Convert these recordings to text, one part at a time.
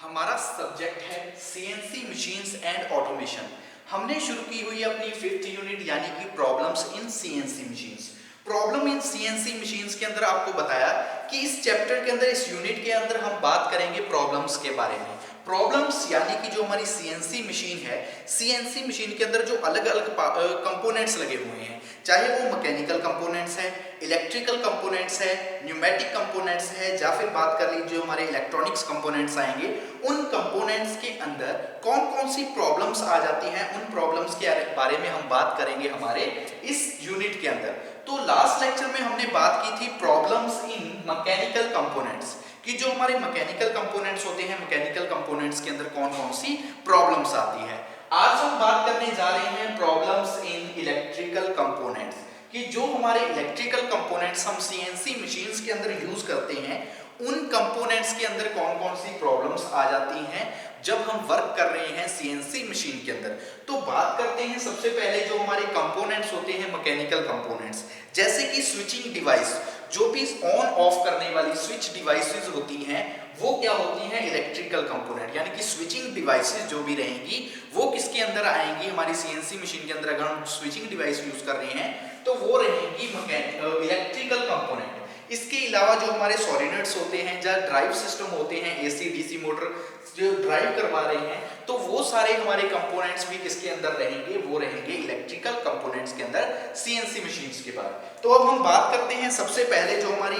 हमारा सब्जेक्ट है CNC machines and automation. हमने शुरू की हुई अपनी 5th यूनिट यानी कि problems in CNC machines. Problem in CNC machines के अंदर आपको बताया कि इस चैप्टर के अंदर, इस यूनिट के अंदर हम बात करेंगे प्रॉब्लम्स के बारे में। प्रॉब्लम्स यानी कि जो हमारी सीएनसी मशीन है, सीएनसी मशीन के अंदर जो अलग अलग कंपोनेंट्स लगे हुए हैं, चाहे वो मैकेनिकल कंपोनेंट्स है, इलेक्ट्रिकल कंपोनेंट्स है, न्यूमेटिक कंपोनेंट्स है, या फिर बात कर लीजिए जो हमारे इलेक्ट्रॉनिक्स कंपोनेंट्स आएंगे, उन कंपोनेंट्स के अंदर कौन कौन सी प्रॉब्लम्स आ जाती हैं, उन प्रॉब्लम्स के बारे में हम बात करेंगे हमारे इस यूनिट के अंदर। तो लास्ट लेक्चर में हमने बात की थी प्रॉब्लम्स इन मैकेनिकल कंपोनेंट्स कि जो हमारे मैकेनिकल कंपोनेंट्स होते हैं, मैकेनिकल कंपोनेंट्स के अंदर कौन कौन सी प्रॉब्लम्स आती है। आज हम बात करने जा रहे हैं प्रॉब्लम्स इन इलेक्ट्रिकल कंपोनेंट्स कि जो हमारे इलेक्ट्रिकल कंपोनेंट्स हम सीएनसी मशीन्स के अंदर यूज करते हैं, उन कंपोनेंट्स के अंदर कौन कौन सी प्रॉब्लम्स आ जाती हैं जब हम वर्क कर रहे हैं सीएनसी मशीन के अंदर। तो बात करते हैं सबसे पहले जो हमारे कंपोनेंट्स होते हैं मैकेनिकल कंपोनेंट्स, जैसे कि स्विचिंग डिवाइस, जो भी ऑन ऑफ करने वाली स्विच डिवाइसेस होती हैं, वो क्या होती हैं, इलेक्ट्रिकल कंपोनेंट। यानी कि स्विचिंग डिवाइसेस जो भी रहेंगी वो किसके अंदर आएंगी, हमारी सीएनसी मशीन के अंदर। अगर हम स्विचिंग डिवाइस यूज कर रहे हैं तो वो रहेंगी इलेक्ट्रिकल कंपोनेंट। इसके अलावा जो हमारे सॉलिनॉइड्स होते हैं, जहाँ ड्राइव सिस्टम होते हैं, एसी डीसी मोटर जो ड्राइव करवा रहे हैं, तो वो सारे हमारे कंपोनेंट्स भी किसके अंदर रहेंगे, वो रहेंगे इलेक्ट्रिकल कंपोनेंट्स के अंदर सीएनसी मशीन्स के बाद। तो अब हम बात करते हैं सबसे पहले जो हमारी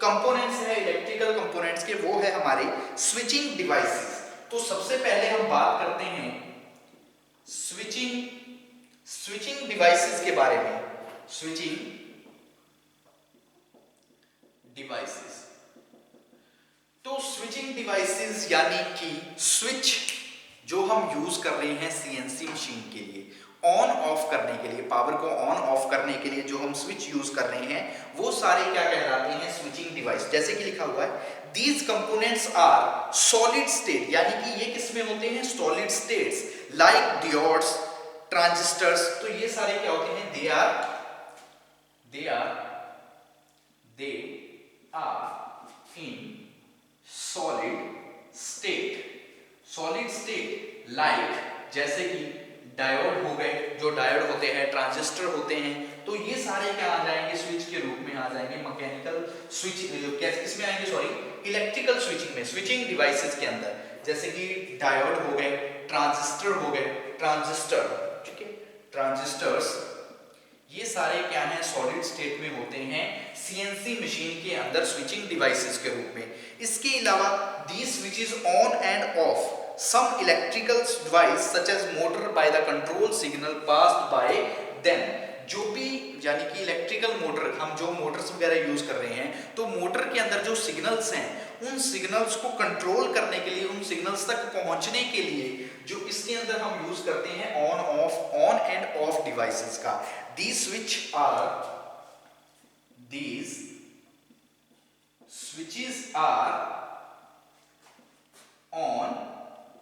कंपोनेंट्स है इलेक्ट्रिकल कंपोनेंट्स के, वो है हमारे स्विचिंग डिवाइसेस। तो सबसे पहले हम बात करते हैं स्विचिंग डिवाइसेस के बारे में। स्विचिंग डिवाइसेस, तो स्विचिंग डिवाइसेस यानी कि स्विच जो हम यूज कर रहे हैं सीएनसी मशीन के लिए ऑन ऑफ करने के लिए, पावर को ऑन ऑफ करने के लिए जो हम स्विच यूज कर रहे हैं, वो सारे क्या कहलाते हैं, स्विचिंग डिवाइस। जैसे कि लिखा हुआ है these components are solid state, यानी कि ये किसमें होते हैं, solid states, like diodes, transistors. तो ये सारे क्या होते हैं, they are in solid state like, जैसे कि डायोड हो गए, जो डायोड होते हैं, ट्रांजिस्टर होते हैं। तो ये सारे क्या आ जाएंगे, स्विच के रूप में आ जाएंगे मैकेनिकल स्विच, किसमें आएंगे, सॉरी, इलेक्ट्रिकल स्विचिंग में, स्विचिंग डिवाइसेस के अंदर। जैसे कि डायोड हो गए, ट्रांजिस्टर हो गए, ठीक है, ट्रांजिस्टर्स, ये सारे क्या हैं, सॉलिड स्टेट में होते हैं सीएनसी मशीन के अंदर स्विचिंग डिवाइसेस के रूप में। इसके अलावा these switches on and off some electrical device such as motor by the control signal passed by them। जो भी यानी कि इलेक्ट्रिकल मोटर, हम जो मोटर्स वगैरह यूज कर रहे हैं, तो मोटर के अंदर जो सिग्नल्स हैं, उन सिग्नल्स को कंट्रोल करने के लिए, उन सिग्नल्स तक पहुंचने के लिए जो इसके अंदर हम यूज करते हैं ऑन एंड ऑफ डिवाइसेस का। These switches are on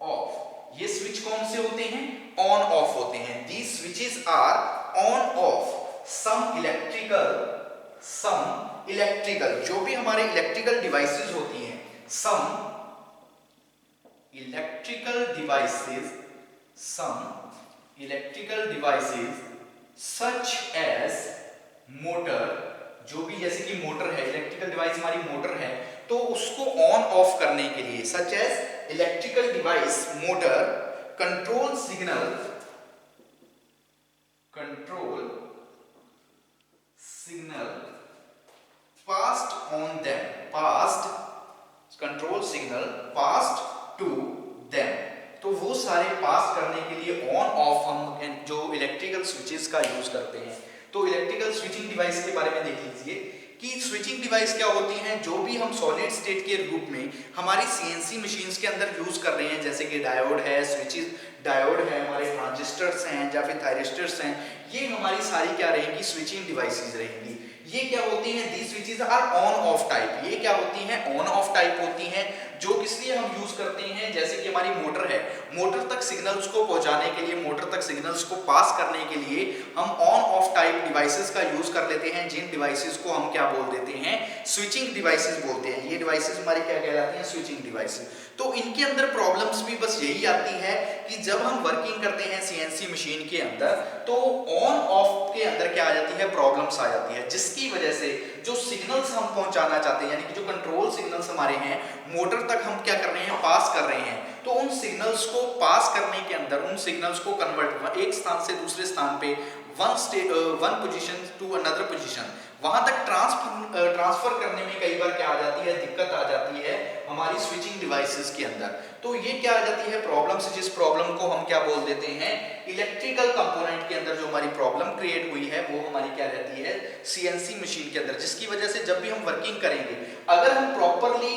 off. ये स्विच कौन से होते हैं, ऑन ऑफ होते हैं। These switches are on off some electrical, जो भी हमारे इलेक्ट्रिकल डिवाइसेस होती हैं, some electrical devices such as motor, जो भी जैसे कि मोटर है, इलेक्ट्रिकल डिवाइस हमारी मोटर है, तो उसको ऑन ऑफ करने के लिए such as electrical device motor control signal passed to them. तो वो सारे पास करने के लिए ऑन ऑफ हम जो इलेक्ट्रिकल स्विचेस का यूज करते हैं। तो इलेक्ट्रिकल स्विचिंग डिवाइस के बारे में देख लीजिए कि स्विचिंग डिवाइस क्या होती हैं, जो भी हम सॉलिड स्टेट के रूप में हमारी सीएनसी मशीन्स के अंदर यूज कर रहे हैं, जैसे कि डायोड है, डायोड है, हमारे ट्रांजिस्टर्स हैं या फिर थायरिस्टर्स हैं, ये हमारी सारी क्या रहेंगी, स्विचिंग डिवाइसेस रहेंगी। ये क्या होती हैं, these switches are on off type. ये क्या होती हैं, ऑन ऑफ टाइप होती हैं, जो किस लिए हम यूज करते हैं, जैसे कि हमारी मोटर है, मोटर तक सिग्नल्स को पहुंचाने के लिए, मोटर तक सिग्नल्स को पास करने के लिए हम ऑन ऑफ टाइप डिवाइसेस का यूज कर लेते हैं, जिन डिवाइसेस को हम क्या बोल देते हैं, स्विचिंग डिवाइसेस बोलते हैं। ये डिवाइसेस हमारे क्या कहलाते हैं, स्विचिंग डिवाइसेस। तो इनके अंदर प्रॉब्लम्स भी बस यही आती है कि जब हम वर्किंग करते हैं सीएनसी मशीन के अंदर, तो ऑन ऑफ के अंदर क्या आ जाती है, प्रॉब्लम्स आ जाती है, जिसकी वजह से जो सिग्नल्स हम पहुंचाना चाहते हैं, यानी कि जो कंट्रोल सिग्नल्स हमारे हैं मोटर तक हम क्या कर रहे हैं, पास कर रहे हैं, तो उन सिग्नल्स को पास करने के अंदर, उन सिग्नल्स को कन्वर्ट एक स्थान से दूसरे स्थान पे, one position to another position, वहां तक ट्रांसफर करने में कई बार क्या आ जाती है, दिक्कत आ जाती है हमारी स्विचिंग डिवाइसेस के अंदर। तो ये क्या आ जाती है प्रॉब्लम्स, जिस प्रॉब्लम को हम क्या बोल देते हैं, इलेक्ट्रिकल कंपोनेंट के अंदर जो हमारी प्रॉब्लम क्रिएट हुई है वो हमारी क्या रहती है, सीएनसी मशीन के अंदर, जिसकी वजह से जब भी हम वर्किंग करेंगे, अगर हम प्रॉपरली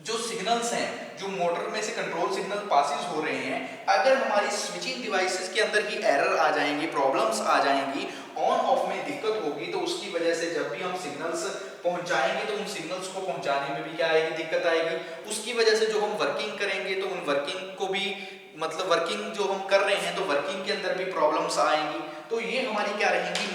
जो सिग्नल्स हैं, जो मोटर में से कंट्रोल सिग्नल पासिस हो रहे हैं, अगर हमारी स्विचिंग डिवाइसेस के अंदर ही एरर आ जाएंगी, प्रॉब्लम्स आ जाएंगी, ऑन ऑफ में दिक्कत होगी, तो उसकी वजह से जब भी हम सिग्नल्स पहुंचाएंगे तो उन सिग्नल्स को पहुंचाने में भी क्या आएगी, दिक्कत आएगी। उसकी वजह से जो हम वर्किंग करेंगे तो उन वर्किंग को भी, मतलब वर्किंग जो हम कर रहे हैं तो वर्किंग के अंदर भी प्रॉब्लम्स आएंगी। तो ये हमारी क्या रहेंगी,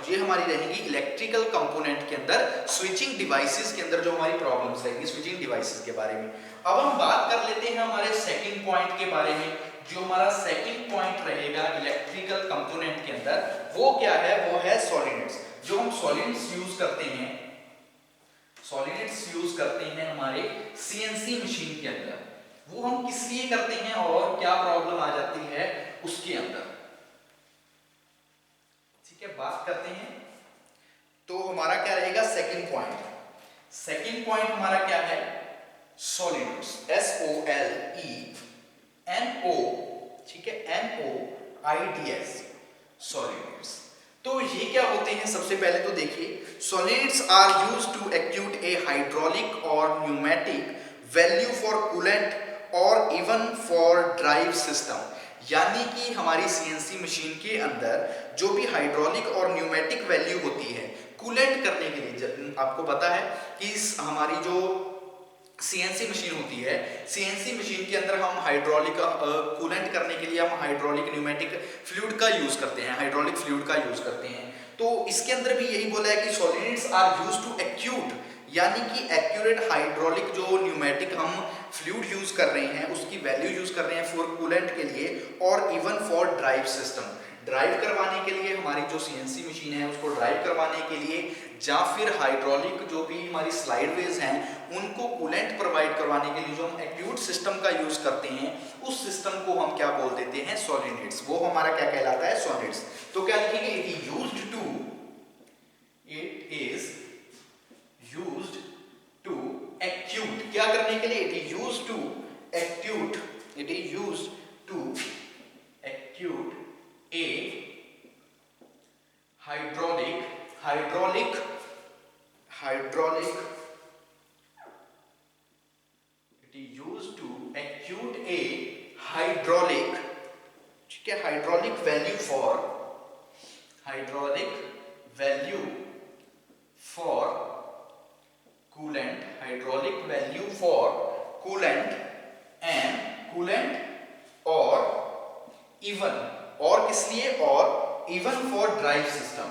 ये हमारी रहेंगी इलेक्ट्रिकल कंपोनेंट के अंदर, स्विचिंग डिवाइसेस के अंदर जो हमारी प्रॉब्लम्स रहेंगी स्विचिंग डिवाइसेस के बारे में। अब हम बात कर लेते हैं हमारे सेकंड पॉइंट के बारे में। जो हमारा सेकंड पॉइंट रहेगा इलेक्ट्रिकल कंपोनेंट के अंदर, वो क्या है, वो है सॉलिनोइड्स। जो हम सॉलिनोइड्स यूज करते हैं, हमारे सीएनसी मशीन के अंदर, वो हम किस लिए करते हैं और क्या प्रॉब्लम आ जाती है उसके अंदर, ठीक है, बात करते हैं। तो हमारा क्या रहेगा सेकंड पॉइंट हमारा क्या है, सॉलिनोइड्स, SOLENO, ठीक है, NOIDS, सॉलिनोइड्स। तो ये क्या होते हैं, सबसे पहले तो देखिए, solenoids are used to actuate a hydraulic और न्यूमेटिक वैल्यू फॉर कूलेंट और इवन फॉर ड्राइव सिस्टम। यानी कि हमारी सीएनसी मशीन के अंदर जो भी हाइड्रोलिक और न्यूमेटिक वैल्यू होती है कूलेंट करने के लिए, आपको पता है कि हमारी जो सीएनसी मशीन होती है, सीएनसी मशीन के अंदर हम हाइड्रोलिक कूलेंट करने के लिए हम हाइड्रोलिक न्यूमेटिक फ्लूइड का यूज करते हैं, हाइड्रोलिक फ्लूइड का यूज करते हैं। तो इसके अंदर भी यही बोला है कि solenoids are used to acute, यानी कि एक्यूरेट हाइड्रोलिक जो न्यूमेटिक हम फ्लूइड यूज कर रहे हैं उसकी वैल्यू यूज कर रहे हैं फॉर कूलेंट के लिए, और even for drive system, drive करवाने के लिए, हमारी जो सीएनसी मशीन है उसको ड्राइव करवाने के लिए, या फिर हाइड्रोलिक जो भी हमारी स्लाइडवेज हैं उनको कूलेंट प्रोवाइड करवाने के लिए जो हम एक्यूट सिस्टम का यूज करते हैं, उस सिस्टम को हम क्या बोल देते हैं, सॉलिनोइड्स। वो हमारा क्या कहलाता है, सॉलिनोइड्स। तो क्या लिखेंगे, it is used to actuate, क्या करने के लिए, it is used to actuate a hydraulic it is used to acute a hydraulic, ठीक है, hydraulic value for coolant, hydraulic value for coolant and coolant और even, और किस लिए, और even for drive system,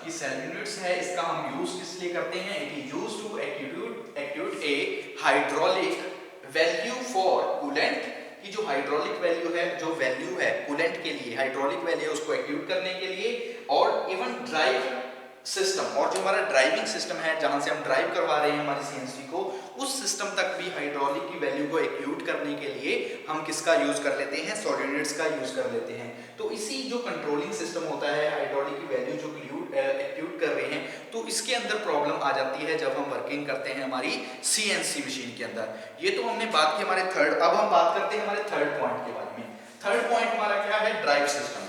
की सॉलिनोइड्स है, इसका हम यूज किस लिए करते हैं, it is used to actuate a hydraulic valve for coolant, की जो हाइड्रोलिक वैल्यू है, जो वैल्यू है कूलेंट के लिए, हाइड्रोलिक वैल्यू उसको एक्यूट करने के लिए, और इवन ड्राइव सिस्टम, और जो हमारा ड्राइविंग सिस्टम है जहां से हम ड्राइव करवा रहे हैं हमारी सीएनसी को, उस सिस्टम तक भी हाइड्रोलिक की वैल्यू को एक्यूट करने के लिए हम किसका यूज कर लेते हैं, सॉलिनोइड्स का यूज कर लेते हैं। तो इसी जो कंट्रोलिंग सिस्टम होता है, हाइड्रोलिक की वैल्यू जो एक्यूट कर रहे हैं, तो इसके अंदर प्रॉब्लम आ जाती है जब हम वर्किंग करते हैं हमारी सीएनसी मशीन के अंदर। ये तो हमने बात की हमारे थर्ड, अब हम बात करते हैं हमारे थर्ड पॉइंट के बारे में। थर्ड पॉइंट हमारा क्या है, ड्राइव सिस्टम।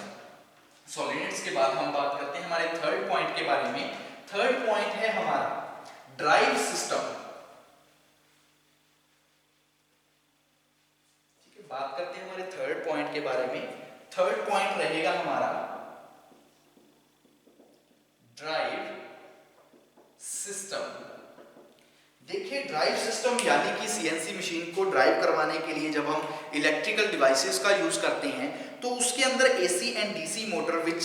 सॉलिनोइड्स के बाद हम बात करते हैं हमारे थर्ड पॉइंट के बारे में। थर्ड पॉइंट है हमारा ड्राइव सिस्टम, ठीक है, बात करते हैं हमारे थर्ड पॉइंट के बारे में। थर्ड पॉइंट रहेगा हमारा ड्राइव सिस्टम। देखिए ड्राइव सिस्टम यानी कि सीएनसी मशीन को ड्राइव करवाने के लिए जब हम इलेक्ट्रिकल डिवाइसेस का यूज करते हैं तो उसके अंदर AC and DC motor which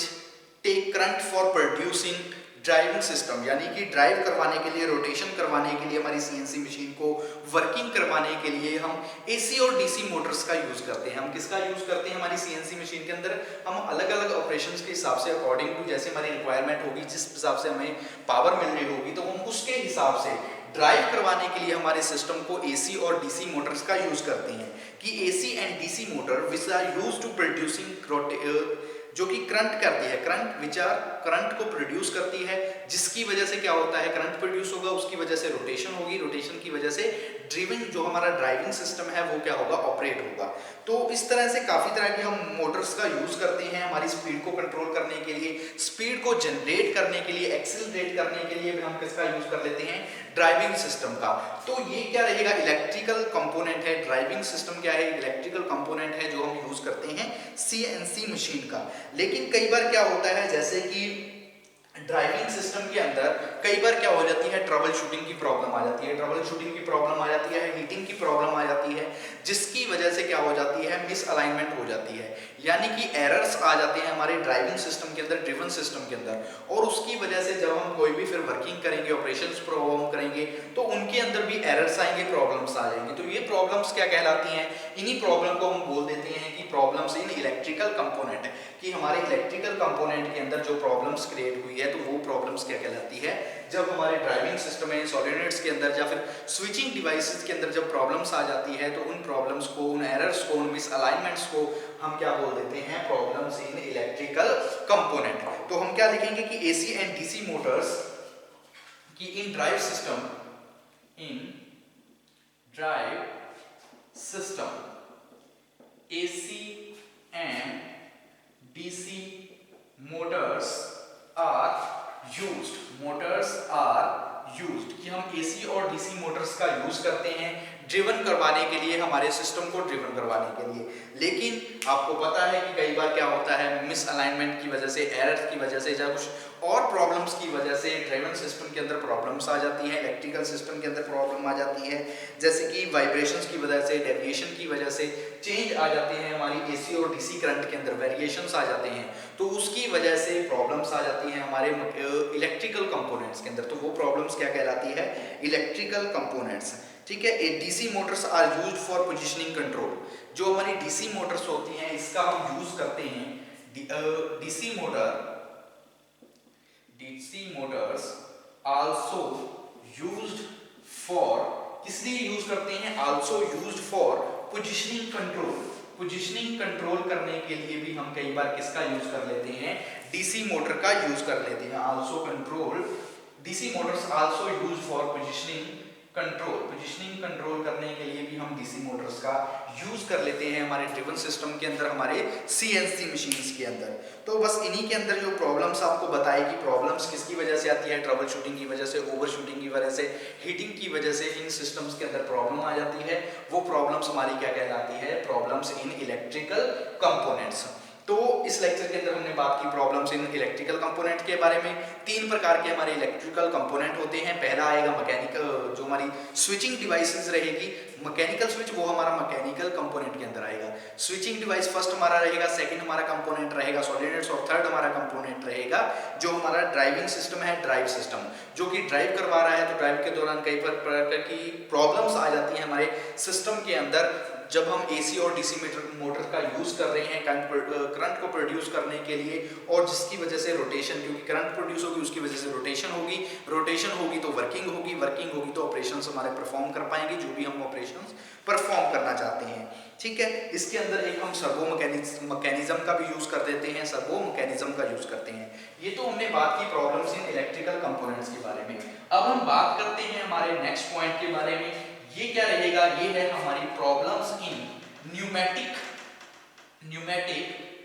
take current for producing driving system, यानी कि ड्राइव करवाने के लिए, रोटेशन करवाने के लिए, हमारी सीएनसी मशीन को वर्किंग करवाने के लिए हम एसी और डीसी मोटर्स का यूज करते हैं। हम किसका यूज करते हैं? हमारी सीएनसी मशीन के अंदर हम अलग अलग ऑपरेशंस के हिसाब से, अकॉर्डिंग टू जैसे हमारी रिक्वायरमेंट होगी, जिस हिसाब से हमें पावर मिल रही होगी, तो हम उसके हिसाब से ड्राइव करवाने के लिए हमारे सिस्टम को एसी और डीसी मोटर्स का यूज करते हैं। कि AC and DC motor which are use to producing, जो कि करंट करती है, करंट विच आर करंट को प्रोड्यूस करती है, जिसकी वजह से क्या होता है, करंट प्रोड्यूस होगा, उसकी वजह से रोटेशन होगी, रोटेशन की वजह से ड्रिविंग जो हमारा ड्राइविंग सिस्टम है वो क्या होगा, ऑपरेट होगा। तो इस तरह से काफी तरह के हम मोटर्स का यूज करते हैं हमारी स्पीड को कंट्रोल करने के लिए, स्पीड को जनरेट करने के लिए, एक्सीलरेट करने के लिए भी हम किसका यूज कर लेते हैं, ड्राइविंग सिस्टम का। तो ये क्या रहेगा, इलेक्ट्रिकल कंपोनेंट है। ड्राइविंग सिस्टम क्या है, इलेक्ट्रिकल कंपोनेंट है जो हम यूज करते हैं सीएनसी मशीन का। लेकिन कई बार क्या होता है, जैसे कि ड्राइविंग सिस्टम के अंदर कई बार क्या हो जाती है, ट्रबल शूटिंग की प्रॉब्लम आ जाती है, ट्रबल शूटिंग की प्रॉब्लम आ जाती है, हीटिंग की प्रॉब्लम आ जाती है, जिसकी वजह से क्या हो जाती है, मिस अलाइनमेंट हो जाती है, यानी कि एरर्स आ जाते हैं हमारे ड्राइविंग सिस्टम के अंदर, ड्रिवन सिस्टम के अंदर। और उसकी वजह से जब हम कोई भी फिर वर्किंग करेंगे, ऑपरेशंस परफॉर्म करेंगे, तो उनके अंदर भी एरर्स आएंगे, प्रॉब्लम्स आ जाएंगे। तो ये प्रॉब्लम्स क्या कहलाती हैं, इन्हीं प्रॉब्लम को हम बोल देते हैं कि प्रॉब्लम्स इन इलेक्ट्रिकल कंपोनेंट, कि हमारे इलेक्ट्रिकल कंपोनेंट के अंदर जो प्रॉब्लम्स क्रिएट हुई है, तो वो प्रॉब्लम्स क्या कहलाती है, जब हमारे ड्राइविंग सिस्टम में सॉलिनॉइड्स के अंदर या फिर स्विचिंग डिवाइसेस के अंदर जब प्रॉब्लम्स आ जाती है, तो उन प्रॉब्लम्स को, उन एरर्स को, उन मिस अलाइनमेंट्स को हम क्या बोल देते हैं, प्रॉब्लम्स इन इलेक्ट्रिकल कंपोनेंट। तो हम क्या लिखेंगे कि एसी एंड डीसी मोटर्स की in drive system, in drive system AC and DC motors are used, motors are used, कि हम एसी और डीसी मोटर्स का यूज करते हैं ड्रिवन करवाने के लिए, हमारे सिस्टम को ड्रिवन करवाने के लिए। लेकिन आपको पता है कि कई बार क्या होता है, मिस अलाइनमेंट की वजह से, एरर की वजह से, या कुछ और प्रॉब्लम्स की वजह से ड्राइवन सिस्टम के अंदर प्रॉब्लम्स आ जाती है, इलेक्ट्रिकल सिस्टम के अंदर प्रॉब्लम आ जाती है, जैसे कि वाइब्रेशंस की वजह से, डेविएशन की वजह से चेंज आ जाते हैं हमारी एसी और डीसी करंट के अंदर, वेरिएशंस आ जाते हैं, तो उसकी वजह से प्रॉब्लम्स आ जाती हैं हमारे इलेक्ट्रिकल कंपोनेंट्स के अंदर। तो वो प्रॉब्लम्स क्या कहलाती है, इलेक्ट्रिकल कंपोनेंट्स। ठीक है, DC motors are used for positioning control. जो हमारी डीसी मोटर्स होती हैं, इसका हम यूज करते हैं, DC Motors also used for, किस लिए यूज करते हैं, also used for positioning control. Positioning control करने के लिए भी हम कई बार किसका यूज कर लेते हैं, डीसी मोटर का यूज कर लेते हैं। Also control, DC Motors also use for positioning control, positioning control करने के लिए भी हम डीसी मोटर्स का यूज कर लेते हैं हमारे ड्रिवन सिस्टम के अंदर, हमारे सीएनसी मशीन्स के अंदर। तो बस इन्हीं के अंदर जो प्रॉब्लम्स आपको बताए कि प्रॉब्लम्स किसकी वजह से आती है, ट्रबल शूटिंग की वजह से, ओवर शूटिंग की वजह से, हीटिंग की वजह से इन सिस्टम्स के अंदर प्रॉब्लम आ जाती है, वो प्रॉब्लम्स हमारी क्या कहलाती है, प्रॉब्लम्स इन इलेक्ट्रिकल कंपोनेंट्स। तो इस लेक्चर के अंदर हमने बात की प्रॉब्लम्स इन इलेक्ट्रिकल कंपोनेंट के बारे में। तीन प्रकार के हमारे इलेक्ट्रिकल कंपोनेंट होते हैं। पहला आएगा मैकेनिकल, जो हमारी स्विचिंग डिवाइसेस रहेगी, मैकेनिकल स्विच, वो हमारा मैकेनिकल कंपोनेंट के अंदर आएगा। स्विचिंग डिवाइस फर्स्ट हमारा रहेगा, सेकंड हमारा कंपोनेंट रहेगा सॉलिनॉइड्स, और थर्ड हमारा कंपोनेंट रहेगा जो हमारा ड्राइविंग सिस्टम है, ड्राइव सिस्टम, जो कि ड्राइव करवा रहा है। तो ड्राइव के दौरान कई प्रकार की प्रॉब्लम्स आ जाती हैं हमारे सिस्टम के अंदर, जब हम एसी और डीसी मोटर का यूज कर रहे हैं करंट को प्रोड्यूस करने के लिए, और जिसकी वजह से रोटेशन, क्योंकि करंट प्रोड्यूस होगी उसकी वजह से रोटेशन होगी, रोटेशन होगी तो वर्किंग होगी, वर्किंग होगी तो ऑपरेशंस हमारे परफॉर्म कर पाएंगे, जो भी हम ऑपरेशंस परफॉर्म करना चाहते हैं। ठीक है, इसके अंदर एक हम सर्वो मैकेनिज्म का भी यूज कर देते हैं, सर्वो मैकेनिज्म का यूज करते हैं। ये तो हमने बात की प्रॉब्लम्स इन इलेक्ट्रिकल कंपोनेंट्स के बारे में। अब हम बात करते हैं हमारे नेक्स्ट पॉइंट के बारे में। ये क्या रहेगा, ये है हमारी प्रॉब्लम्स इन न्यूमेटिक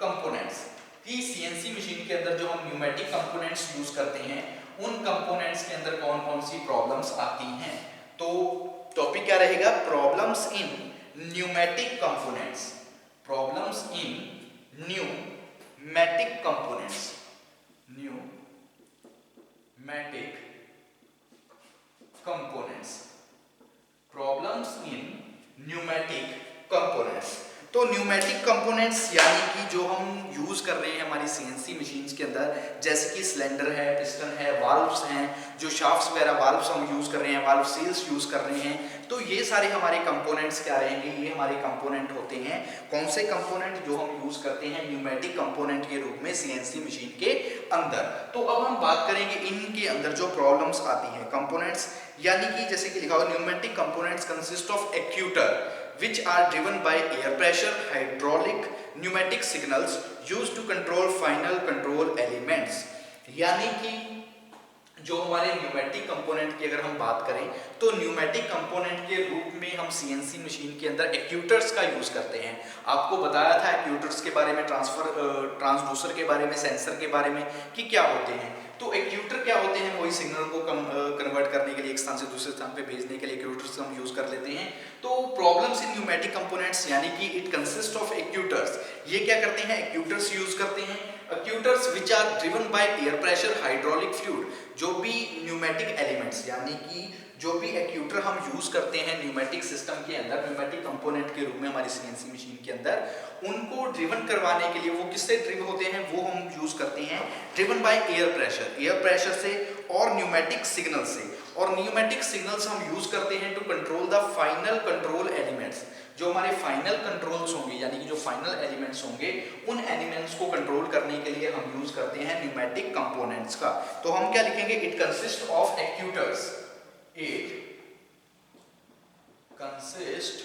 कंपोनेंट्स। कि सीएनसी मशीन के अंदर जो हम न्यूमेटिक कंपोनेंट्स यूज करते हैं, उन कंपोनेंट्स के अंदर कौन कौन सी प्रॉब्लम्स आती हैं। तो टॉपिक क्या रहेगा, problems in pneumatic components, problems in pneumatic components, pneumatic components, problems in pneumatic components. तो न्यूमेटिक कंपोनेंट्स यानी कि जो हम यूज कर रहे हैं हमारी सीएनसी मशीन्स के अंदर, जैसे कि सिलेंडर है, पिस्टन है, वाल्व्स हैं, जो शाफ्ट्स वगैरह वाल्व्स हम यूज कर रहे हैं, वाल्व सील्स यूज कर रहे हैं, तो ये सारे हमारे कंपोनेंट्स क्या रहेंगे, ये हमारे कंपोनेंट होते हैं। कौन से कंपोनेंट? जो हम यूज करते हैं न्यूमेटिक कंपोनेंट के रूप में सीएनसी मशीन के अंदर। तो अब हम बात करेंगे इनके अंदर जो प्रॉब्लम्स आती हैं कंपोनेंट्स, यानी कि जैसे कि लिखा हुआ pneumatic components consist of actuator which are driven by air pressure, hydraulic, pneumatic signals used to control final control elements। यानी कि जो हमारे न्यूमेटिक कंपोनेंट की अगर हम बात करें तो न्यूमेटिक कंपोनेंट के रूप में हम सीएनसी मशीन के अंदर एक्ट्यूटर्स का यूज करते हैं। आपको बताया था एक्ट्यूटर्स के बारे में, ट्रांसड्यूसर के बारे में, सेंसर के बारे में कि क्या होते हैं। तो एक्ट्यूटर क्या होते हैं? वही सिग्नल को कन्वर्ट करने के लिए एक स्थान से दूसरे स्थान पे भेजने के लिए एक्ट्यूटर्स हम यूज कर लेते हैं। तो प्रॉब्लम्स इन न्यूमेटिक कंपोनेंट्स यानी कि इट कंसिस्ट ऑफ एक्ट्यूटर्स, ये क्या करते हैं? एक्ट्यूटर्स यूज करते हैं। Actuators which are driven by air pressure, hydraulic fluid, जो भी न्यूमेटिक एलिमेंट्स यानी कि जो भी एक्ट्यूटर हम यूज करते हैं न्यूमेटिक सिस्टम के अंदर, न्यूमेटिक कंपोनेंट के रूप में हमारी सीएनसी मशीन के अंदर, उनको ड्रिवन करवाने के लिए वो किससे ड्रिव होते हैं? वो हम यूज करते हैं ड्रिवन बाय एयर प्रेशर से और न्यूमेटिक सिग्नल से। और न्यूमेटिक सिग्नल्स हम यूज करते हैं to control the final control elements, जो हमारे फाइनल कंट्रोल्स होंगे यानी कि जो फाइनल एलिमेंट्स होंगे, उन एलिमेंट्स को कंट्रोल करने के लिए हम यूज करते हैं न्यूमेटिक कंपोनेंट्स का। तो हम क्या लिखेंगे? It consist of actuators, it consist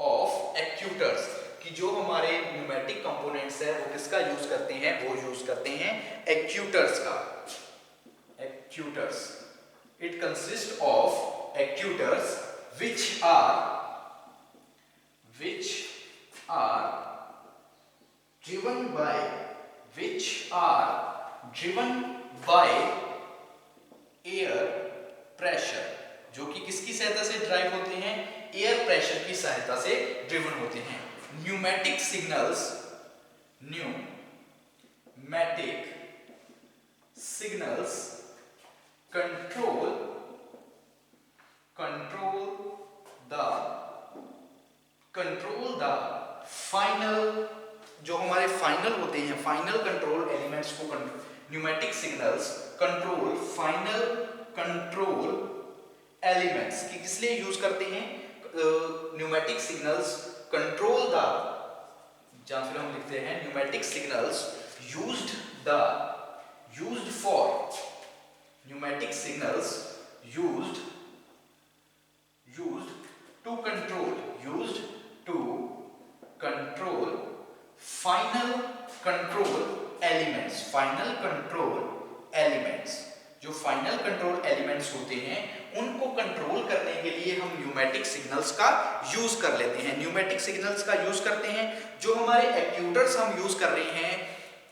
of actuators, कि जो हमारे न्यूमेटिक कंपोनेंट्स है वो किसका यूज करते हैं? वो यूज करते हैं एक्ट्यूटर्स का, actuators. It consist of actuators which are driven by air pressure, जो कि किसकी सहायता से ड्राइव होते हैं? एयर प्रेशर की सहायता से ड्रिवन होते हैं। Pneumatic signals control the final, जो हमारे फाइनल होते हैं, फाइनल कंट्रोल एलिमेंट्स को pneumatic signals control final control elements की किस लिए यूज करते हैं? न्यूमेटिक सिग्नल्स कंट्रोल द, या फिर हम लिखते हैं pneumatic signals used for pneumatic signals used to control final control elements, जो फाइनल कंट्रोल एलिमेंट्स होते हैं उनको कंट्रोल करने के लिए हम न्यूमेटिक सिग्नल्स का यूज कर लेते हैं। न्यूमेटिक सिग्नल्स का यूज करते हैं, जो हमारे एक्ट्यूटर्स हम यूज कर रहे हैं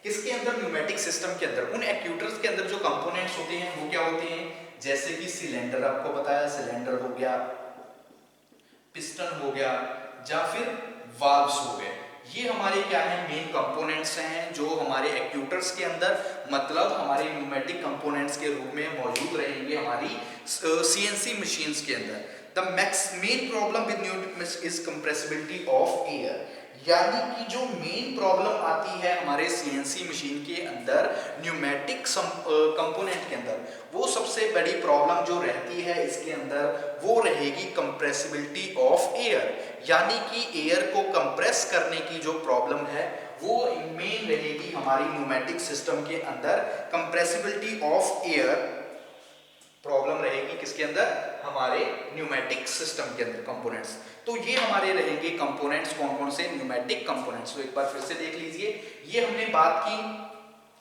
किसके अंदर? न्यूमेटिक सिस्टम के अंदर। उन एक्ट्यूटर्स के अंदर जो कंपोनेंट्स होते हैं वो क्या होते हैं? जैसे कि सिलेंडर, आपको बताया सिलेंडर हो गया, पिस्टन हो गया, या फिर वाल्व्स हो गए। ये हमारे क्या है? मेन कंपोनेंट्स हैं जो हमारे एक्ट्यूटर्स के अंदर, मतलब हमारे न्यूमेटिक कंपोनेंट्स के रूप में मौजूद रहेंगे हमारी सीएनसी मशीन्स के अंदर। The main problem with pneumatic is compressibility of air, यानी कि जो मेन प्रॉब्लम आती है हमारे सीएनसी मशीन के अंदर न्यूमेटिक कंपोनेंट के अंदर, वो सबसे बड़ी प्रॉब्लम जो रहती है इसके अंदर वो रहेगी कंप्रेसिबिलिटी ऑफ एयर, यानी कि एयर को कंप्रेस करने की जो प्रॉब्लम है वो मेन रहेगी हमारी न्यूमेटिक सिस्टम के अंदर। कंप्रेसिबिलिटी ऑफ एयर प्रॉब्लम रहेगी किसके अंदर? हमारे न्यूमेटिक सिस्टम के अंदर कंपोनेंट्स। तो ये हमारे रहेंगे कंपोनेंट्स, कौन कौन से? Pneumatic components. तो एक बार फिर से देख लीजिए, ये हमने बात की,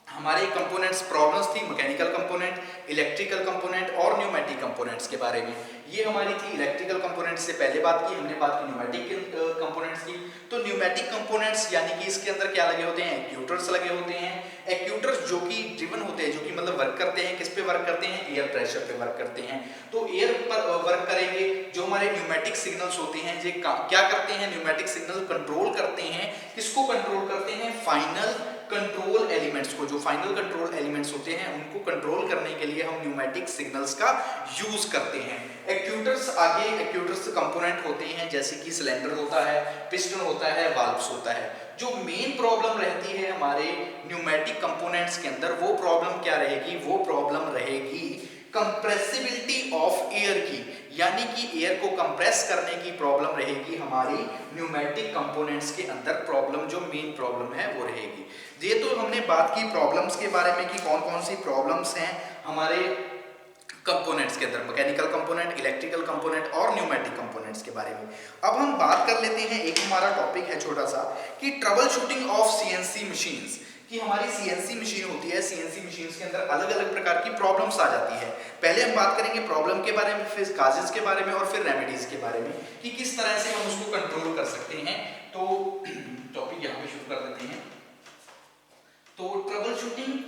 हमारे कंपोनेंट्स प्रॉब्लम्स थी मैकेनिकल कंपोनेंट, इलेक्ट्रिकल कंपोनेंट और न्यूमेटिक कंपोनेंट्स के बारे में। ये हमारी थी इलेक्ट्रिकल कंपोनेंट्स से पहले बात की हमने, बात की न्यूमेटिक कंपोनेंट्स की। तो न्यूमेटिक कंपोनेंट्स यानी कि इसके अंदर क्या लगे होते हैं? एक्ट्यूटर्स लगे होते हैं। एक्ट्यूटर्स जो कि ड्रिवन होते हैं, जो कि मतलब वर्क करते हैं, किस पे वर्क करते हैं? एयर प्रेशर पे वर्क करते हैं। तो एयर पर वर्क करेंगे। जो हमारे न्यूमेटिक सिग्नल्स होते हैं ये क्या करते हैं? न्यूमेटिक सिग्नल कंट्रोल करते हैं। किसको कंट्रोल करते हैं? फाइनल कंट्रोल एलिमेंट्स को, जो फाइनल कंट्रोल एलिमेंट्स होते हैं उनको कंट्रोल करने के लिए हम न्यूमेटिक सिग्नल्स का यूज करते हैं। एक्ट्यूएटर्स, आगे एक्ट्यूएटर्स कंपोनेंट होते हैं जैसे कि सिलेंडर होता है, पिस्टन होता है, वाल्व्स होता है। जो मेन प्रॉब्लम रहती है हमारे न्यूमेटिक कंपोनेंट्स के अंदर, वो प्रॉब्लम क्या रहेगी? वो प्रॉब्लम रहेगी कंप्रेसिबिलिटी ऑफ एयर की, यानी कि एयर को कंप्रेस करने की प्रॉब्लम रहेगी हमारी न्यूमेटिक कंपोनेंट्स के अंदर। प्रॉब्लम जो मेन प्रॉब्लम है वो रहेगी। ये तो हमने बात की प्रॉब्लम्स के बारे में कि कौन कौन सी प्रॉब्लम्स हैं हमारे कंपोनेंट्स के अंदर, मैकेनिकल कंपोनेंट, इलेक्ट्रिकल कंपोनेंट और न्यूमेटिक कंपोनेंट्स के बारे में। अब हम बात कर लेते हैं, एक हमारा टॉपिक है छोटा सा कि trouble shooting of CNC machines, कि हमारी सीएनसी मशीन होती है, सीएनसी मशीन्स के अंदर अलग अलग प्रकार की प्रॉब्लम्स आ जाती है। पहले हम बात करेंगे प्रॉब्लम के बारे में, फिर काजेस के बारे में और फिर रेमेडीज के बारे में कि किस तरह से हम उसको कंट्रोल कर सकते हैं। तो टॉपिक यहाँ पे शुरू कर देते हैं। तो ट्रबल शूटिंग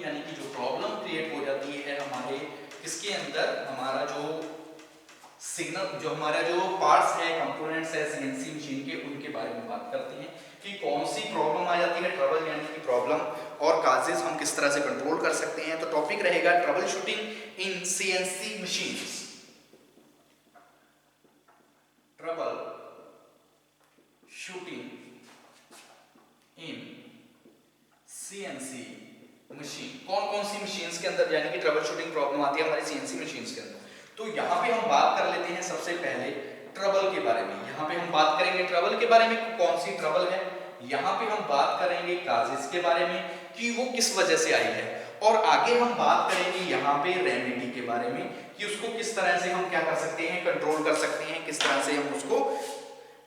यानी कि जो प्रॉब्लम क्रिएट हो जाती है हमारे इसके अंदर, हमारा जो सिग्नल, जो हमारा जो पार्ट्स है, कंपोनेंट्स है सीएनसी मशीन के, उनके बारे में बात करते हैं कि कौन सी प्रॉब्लम आ जाती है, ट्रबल यानी कि प्रॉब्लम, और काजेस हम किस तरह से कंट्रोल कर सकते हैं। तो टॉपिक रहेगा ट्रबल शूटिंग इन सीएनसी मशीन्स। ट्रबल शूटिंग इन सीएनसी मशीन, कौन कौन सी मशीन्स के अंदर यानी कि ट्रबल शूटिंग प्रॉब्लम आती है हमारी सीएनसी मशीन्स के अंदर। तो यहाँ पे हम बात कर लेते हैं सबसे पहले ट्रबल के बारे में। यहाँ पे हम बात करेंगे ट्रबल के बारे में, कौन सी ट्रबल है। यहाँ पे हम बात करेंगे काजेस के बारे में कि वो किस वजह से आई है, और आगे हम बात करेंगे यहाँ पे रेमेडी के बारे में कि उसको किस तरह से हम क्या कर सकते हैं, कंट्रोल कर सकते हैं, किस तरह से हम उसको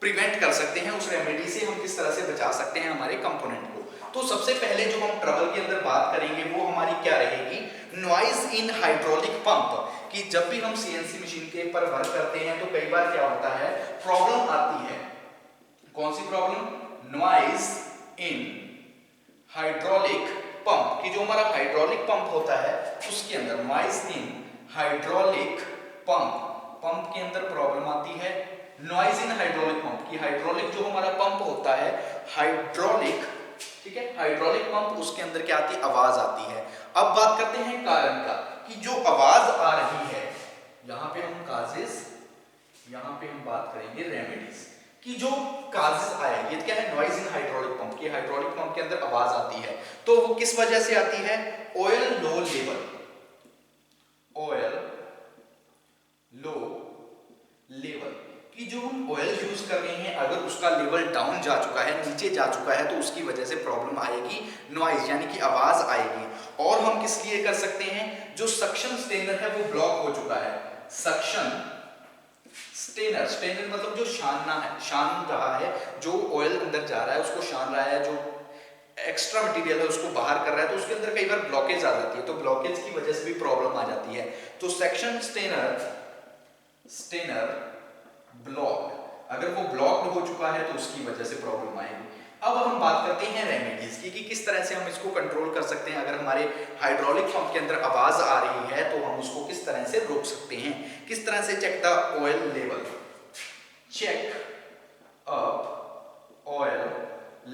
प्रिवेंट कर सकते हैं, उस रेमेडी से हम किस तरह से बचा सकते हैं हमारे कंपोनेंट को। तो सबसे पहले जो हम ट्रबल के अंदर बात करेंगे वो हमारी क्या रहेगी, नॉइज इन हाइड्रोलिक पंप, कि जब भी हम सीएनसी मशीन के ऊपर वर्क करते हैं तो कई बार क्या होता है, प्रॉब्लम आती है। कौन सी problem? Noise in hydraulic pump, कि जो हमारा हाइड्रोलिक पंप होता है उसके अंदर नॉइज इन हाइड्रोलिक पंप के अंदर प्रॉब्लम आती है। नॉइज इन हाइड्रोलिक पंप, की हाइड्रोलिक जो हमारा पंप होता है, हाइड्रोलिक, ठीक है, हाइड्रोलिक पंप, उसके अंदर क्या आती है, आवाज आती है। अब बात करते हैं कारण का, कि जो आवाज आ रही है, यहां पे हम काजेस, यहां पे हम बात करेंगे रेमेडीज, कि जो काजेस आए, ये क्या है, नॉइज इन हाइड्रोलिक पंप, की हाइड्रोलिक पंप के अंदर आवाज आती है, तो वो किस वजह से आती है, oil low level, oil low level, कि जो हम ऑयल यूज कर रहे हैं अगर उसका लेवल डाउन जा चुका है, नीचे जा चुका है, तो उसकी वजह से प्रॉब्लम आएगी, नॉइज यानी कि आवाज आएगी। और हम किस लिए कर सकते हैं, जो सक्शन स्टेनर है वो ब्लॉक हो चुका है, सक्शन स्टेनर, स्टेनर मतलब जो छानना है, छान रहा है, जो ऑयल अंदर जा रहा है उसको छान रहा है, जो एक्स्ट्रा मटेरियल है उसको बाहर कर रहा है, तो उसके अंदर कई बार ब्लॉकेज आ जाती है, तो ब्लॉकेज की वजह से भी प्रॉब्लम आ जाती है। तो सेक्शन स्टेनर ब्लॉक, अगर वो ब्लॉक्ड हो चुका है तो उसकी वजह से प्रॉब्लम आएगी। अब हम बात करते हैं रेमेडीज की, कि किस तरह से हम इसको कंट्रोल कर सकते हैं। अगर हमारे हाइड्रोलिक पंप के अंदर आवाज आ रही है तो हम उसको किस तरह से रोक सकते हैं, किस तरह से। Check the oil level, check up oil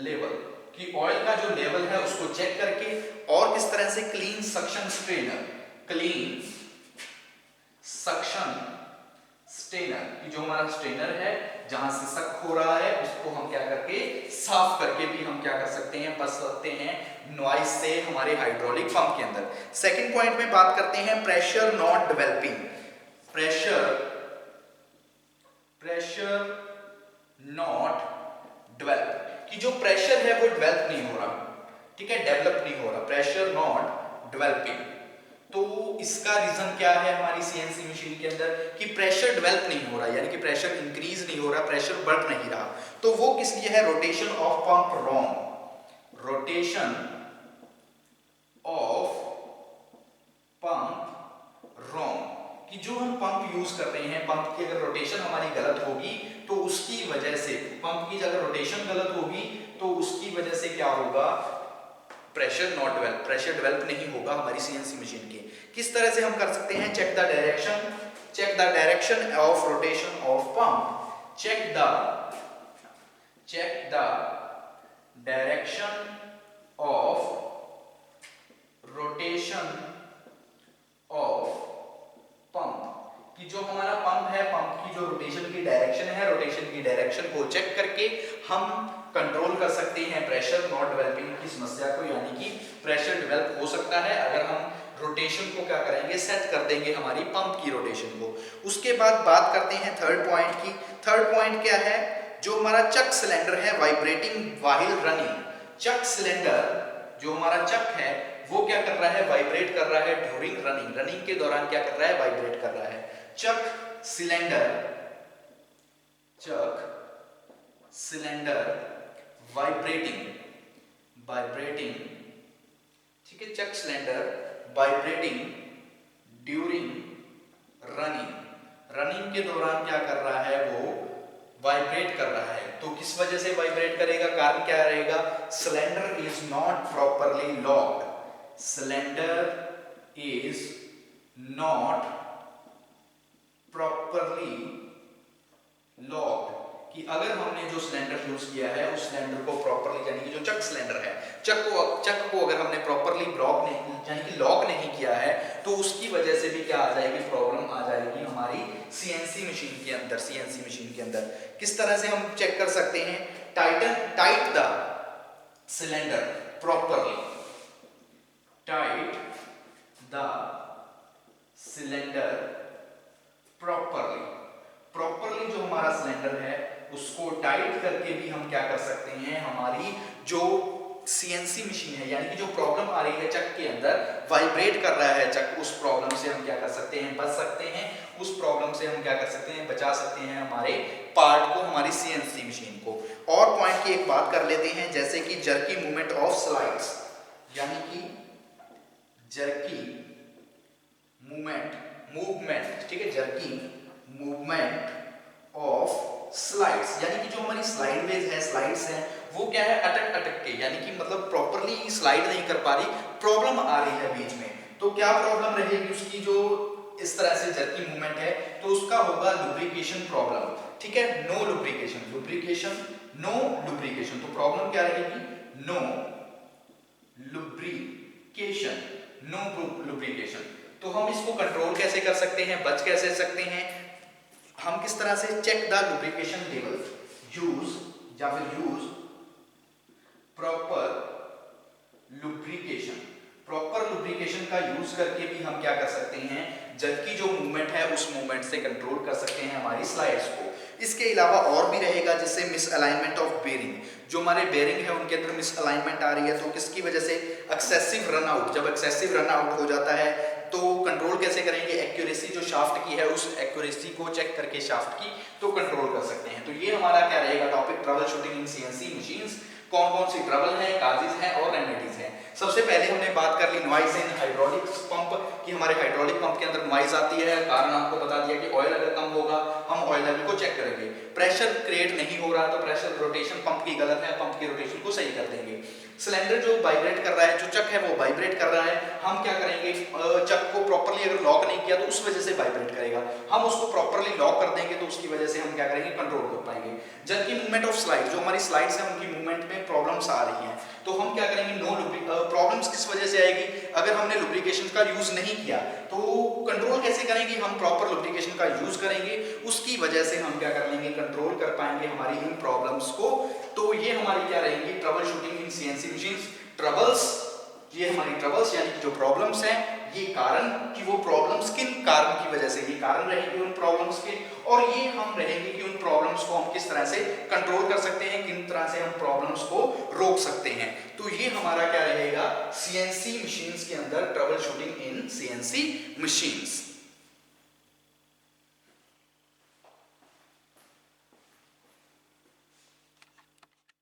level, कि ऑयल का जो लेवल है उसको चेक करके, और किस तरह से clean suction strainer, clean suction strainer, कि जो हमारा स्ट्रेनर है जहां से सक हो रहा है उसको हम क्या करके, साफ करके भी हम क्या कर सकते हैं, बच सकते हैं नॉइज से हमारे हाइड्रोलिक पंप के अंदर। सेकंड पॉइंट में बात करते हैं pressure not developing, pressure not develop, कि जो प्रेशर है वो डेवलप नहीं हो रहा, ठीक है, डेवलप नहीं हो रहा, प्रेशर नॉट डेवलपिंग। तो इसका रीजन क्या है हमारी सीएनसी मशीन के अंदर, कि प्रेशर डेवलप नहीं हो रहा, यानी कि प्रेशर इंक्रीज नहीं हो रहा, प्रेशर बढ़ नहीं रहा। तो वो किस लिए है, rotation of pump wrong, rotation of pump wrong, कि जो हम पंप यूज कर रहे हैं, पंप की अगर रोटेशन हमारी गलत होगी तो उसकी वजह से, पंप की अगर रोटेशन गलत होगी तो उसकी वजह से क्या होगा, pressure not develop, pressure develop नहीं होगा हमारी सीएनसी मशीन के। किस तरह से हम कर सकते हैं, check the direction of rotation of pump, check the direction of rotation of pump, कि जो हमारा पंप है, पंप की जो रोटेशन की डायरेक्शन है, रोटेशन की डायरेक्शन को चेक करके हम कंट्रोल कर सकते हैं प्रेशर नॉट डेवलपिंग की समस्या को, यानी कि प्रेशर डेवलप हो सकता है अगर हम रोटेशन को क्या करेंगे, सेट कर देंगे हमारी पंप की रोटेशन को। उसके बाद बात करते हैं थर्ड पॉइंट की। थर्ड पॉइंट क्या है, जो हमारा चक सिलेंडर है वाइब्रेटिंग व्हाइल रनिंग। चक सिलेंडर जो हमारा चक है वो क्या कर रहा है, वाइब्रेट कर रहा है ड्यूरिंग रनिंग, रनिंग के दौरान क्या कर रहा है, वाइब्रेट कर रहा है। चक सिलेंडर वाइब्रेटिंग, ठीक है, chuck cylinder vibrating during running, running के दौरान क्या कर रहा है, वो वाइब्रेट कर रहा है। तो किस वजह से वाइब्रेट करेगा, कारण क्या रहेगा, cylinder is not properly locked, cylinder is not properly locked, कि अगर हमने जो सिलेंडर यूज किया है उस सिलेंडर को प्रॉपरली, यानी कि जो चक सिलेंडर है, चक को अगर हमने प्रॉपरली ब्लॉक नहीं, यानी कि लॉक नहीं किया है, तो उसकी वजह से भी क्या आ जाएगी, प्रॉब्लम आ जाएगी हमारी सीएनसी मशीन के अंदर। सीएनसी मशीन के अंदर किस तरह से हम चेक कर सकते हैं, tight the cylinder properly, tight the cylinder properly, properly जो हमारा सिलेंडर है उसको टाइट करके भी हम क्या कर सकते हैं, हमारी जो सीएनसी मशीन है, यानी कि जो प्रॉब्लम आ रही है चक के अंदर, वाइब्रेट कर रहा है चक, उस प्रॉब्लम से हम क्या कर सकते हैं, बच सकते हैं। उस प्रॉब्लम से हम क्या कर सकते हैं, बचा सकते हैं हमारे पार्ट को, हमारी सीएनसी मशीन को। और पॉइंट की एक बात कर लेते हैं, जैसे कि जर्की मूवमेंट ऑफ स्लाइड्स, यानी कि जर्की मूवमेंट, ठीक है, जर्की मूवमेंट ऑफ स्लाइड्स, यानी कि जो हमारी स्लाइडवेज है, स्लाइड्स हैं, वो क्या है, अटक के, यानी कि मतलब प्रॉपरली स्लाइड नहीं कर पा रही, प्रॉब्लम आ रही है बीच में। तो क्या प्रॉब्लम रहेगी उसकी, जो इस तरह से जर्की मूवमेंट है, तो उसका होगा लुब्रिकेशन प्रॉब्लम, ठीक है, नो लुब्रिकेशन, नो लुब्रिकेशन। तो प्रॉब्लम क्या रहेगी, नो लुब्रिकेशन। तो हम इसको कंट्रोल कैसे कर सकते हैं, बच कैसे सकते हैं, हम किस तरह से, check the lubrication level, use proper lubrication का यूज करके भी हम क्या कर सकते हैं, जबकि जो मूवमेंट है उस मूवमेंट से कंट्रोल कर सकते हैं हमारी स्लाइड्स को। इसके अलावा और भी रहेगा, जैसे मिस अलाइनमेंट ऑफ बेरिंग, जो हमारे बेरिंग है उनके अंदर मिस अलाइनमेंट आ रही है, तो किसकी वजह से, एक्सेसिव रन आउट, जब एक्सेसिव रन आउट हो जाता है तो कंट्रोल कैसे करेंगे, एक्यूरेसी जो शाफ्ट की है उस एक्यूरेसी को चेक करके शाफ्ट की तो कंट्रोल कर सकते हैं। तो ये हमारा क्या रहेगा टॉपिक, ट्रबल शूटिंग इन सीएनसी मशीन्स। कौन कौन सी ट्रबल है, काजेज हैं और रेमेडीज हैं। सबसे पहले हमने बात कर ली नॉइज इन हाइड्रोलिक पंप की, हमारे हाइड्रोलिक पंप के अंदर नॉइज आती है, कारण आपको बता दिया कि ऑयल अगर कम होगा हम ऑयल लेवल को चेक करेंगे, प्रेशर क्रिएट नहीं हो रहा तो प्रेशर रोटेशन पंप की गलत है, पंप की रोटेशन को सही कर देंगे। सिलेंडर जो वाइब्रेट कर रहा है, जो चक है वो वाइब्रेट कर रहा है, हम क्या करेंगे, चक को प्रॉपर्ली अगर लॉक नहीं किया तो उस वजह से वाइब्रेट करेगा, हम उसको प्रॉपर्ली लॉक कर देंगे तो उसकी वजह से हम क्या करेंगे, कंट्रोल कर पाएंगे। जबकि मूवमेंट ऑफ स्लाइड, जो हमारी स्लाइड्स हैं उनकी मूवमेंट में प्रॉब्लम्स आ रही हैं, तो हम क्या करेंगे, प्रॉब्लम्स किस वजह से आएगी, अगर हमने लुब्रिकेशन का यूज नहीं किया तो कंट्रोल कैसे करेंगे, हम प्रॉपर लुब्रिकेशन का यूज करेंगे, उसकी वजह से हम क्या कर लेंगे, कंट्रोल कर पाएंगे हमारी इन प्रॉब्लम्स को। तो ये हमारी क्या रहेंगी, ट्रबल शूटिंग इन सीएनसी मशीन्स। ट्रबल्स, ये हमारी ट्रबल्स यानी कि जो प्रॉब्लम्स हैं, ये कारण कि वो प्रॉब्लम्स किन कारण की वजह से, ये कारण रहेंगे उन प्रॉब्लम्स के, और ये हम रहेंगे कि उन प्रॉब्लम्स को हम किस तरह से कंट्रोल कर सकते हैं, किन तरह से हम प्रॉब्लम्स को रोक सकते हैं। तो ये हमारा क्या रहेगा, सीएनसी मशीन्स के अंदर ट्रबल शूटिंग इन सीएनसी मशीन्स।